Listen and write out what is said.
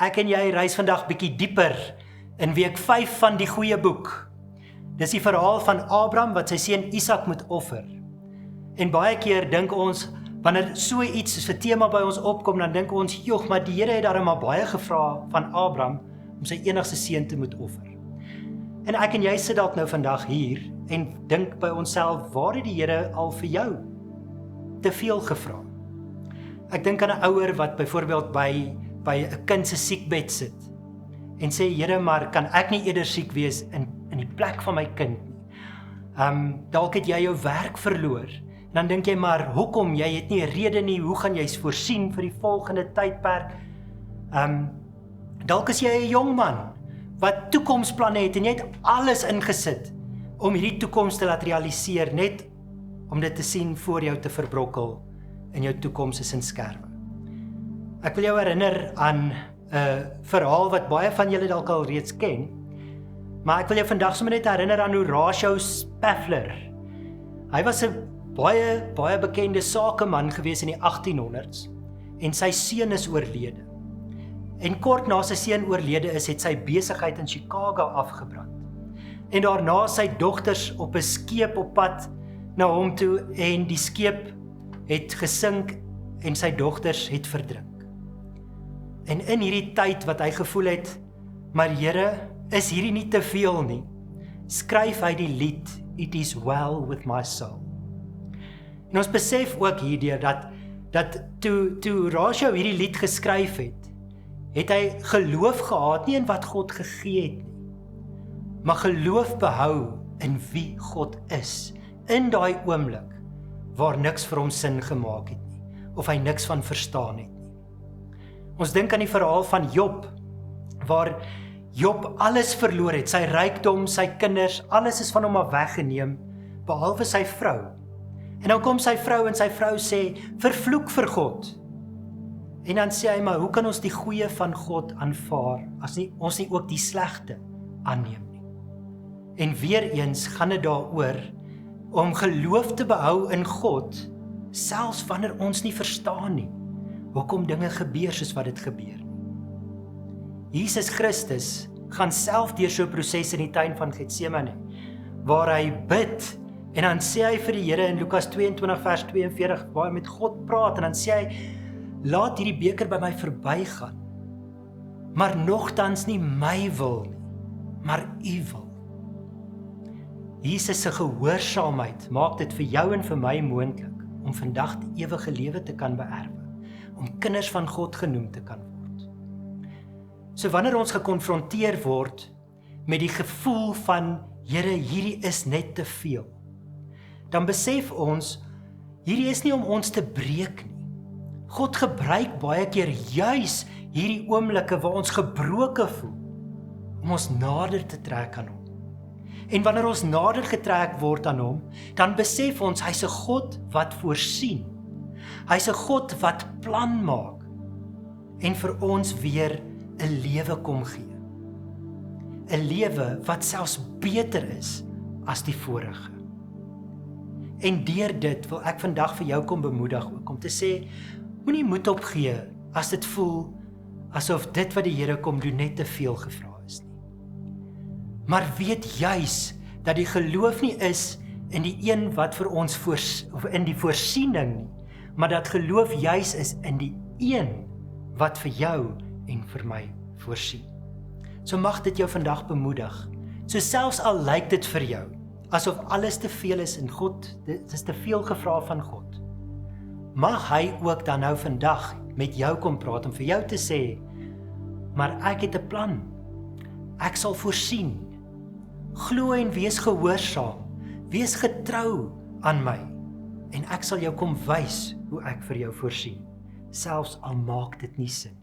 Ek en jy reis vandag bietjie dieper in week 5 van die goeie boek. Dis die verhaal van Abraham wat sy seun Isak moet offer. En baie keer dink ons, wanneer so iets as 'n tema by ons opkom, dan dink ons, joh, maar die Here het daarom maar baie gevra van Abraham om sy enigste seun te moet offer. En ek en jy sit dalk nou vandag hier en dink by onsself, waar het die Here al vir jou te veel gevra? Ek dink aan 'n ouer wat byvoorbeeld by 'n kind se siekbed sit en sê, Here, maar kan ek nie eerder siek wees in die plek van my kind nie? Dalk het jy jou werk verloor. En dan dink jy, maar hoekom? Jy het nie 'n rede nie, hoe gaan jy voorsien vir die volgende tydperk? Dalk is jy 'n jong man wat toekomsplanne het en jy het alles ingesit om hierdie toekoms te laat realiseer, net om dit te sien voor jou te verbrokkel en jou toekoms is in skerwe. Ek wil jou herinner aan 'n verhaal wat baie van julle dalk al reeds ken, maar ek wil jou vandag sommer net herinner aan Horatio Spaffler. Hy was 'n baie bekende sakeman gewees in die 1800s en sy seun is oorlede. En kort na sy seun oorlede is, het sy besigheid in Chicago afgebrand. En daarna sy dogters op 'n skeep op pad na hom toe en die skeep het gesink en sy dogters het verdrink. En in hierdie tyd wat hy gevoel het, maar Here, is hierdie nie te veel nie, skryf hy die lied It is well with my soul. En ons besef ook hierdeur dat toe Horatio hierdie lied geskryf het hy geloof gehad nie in wat God gegee het nie, maar geloof behou in wie God is, in daai oomblik waar niks vir hom sin gemaak het nie, of hy niks van verstaan het nie. Ons dink aan die verhaal van Job, waar Job alles verloor het, sy rykdom, sy kinders, alles is van hom af weggeneem, behalwe sy vrou. En dan kom sy vrou en sy vrou sê, vervloek vir God. En dan sê hy, maar hoe kan ons die goeie van God aanvaar, as ons nie ook die slegte aanneem nie? En weer eens gaan dit daaroor, om geloof te behou in God, selfs wanneer ons nie verstaan nie, hoekom dinge gebeur soos wat dit gebeur. Jesus Christus gaan self deur so 'n proses in die tuin van Getsemane, waar hy bid, en dan sê hy vir die Here in Lukas 22 vers 42, waar hy met God praat, en dan sê hy, laat hierdie beker by my verbygaan, maar nogtans nie my wil nie, maar u wil. Jesus se gehoorsaamheid maak dit vir jou en vir my moontlik om vandag die ewige lewe te kan beerwe, om kinders van God genoem te kan word. So wanneer ons gekonfronteer word met die gevoel van, Here, hierdie is net te veel, dan besef ons, hierdie is nie om ons te breek nie. God gebruik baie keer juis hierdie oomblikke waar ons gebroke voel, om ons nader te trek aan hom. En wanneer ons nader getrek word aan hom, dan besef ons, hy's 'n God wat voorsien. Hy's 'n God wat plan maak en vir ons weer 'n lewe kom gee. 'n Lewe wat selfs beter is as die vorige. En deur dit wil ek vandag vir jou kom bemoedig ook, om te sê, moenie moed opgee as dit voel asof dit wat die Here kom doen net te veel gevra is nie. Maar weet juis dat die geloof nie is in die een wat vir ons in die voorsiening nie, maar dat geloof juis is in die een wat vir jou en vir my voorsien. So mag dit jou vandag bemoedig. So selfs al lyk dit vir jou asof alles te veel is in God, dit is te veel gevra van God, mag hy ook dan nou vandag met jou kom praat om vir jou te sê, maar ek het 'n plan, ek sal voorsien, glo en wees gehoorsaam, wees getrou aan my, en ek sal jou kom wys hoe ek vir jou voorsien, selfs al maak dit nie sin.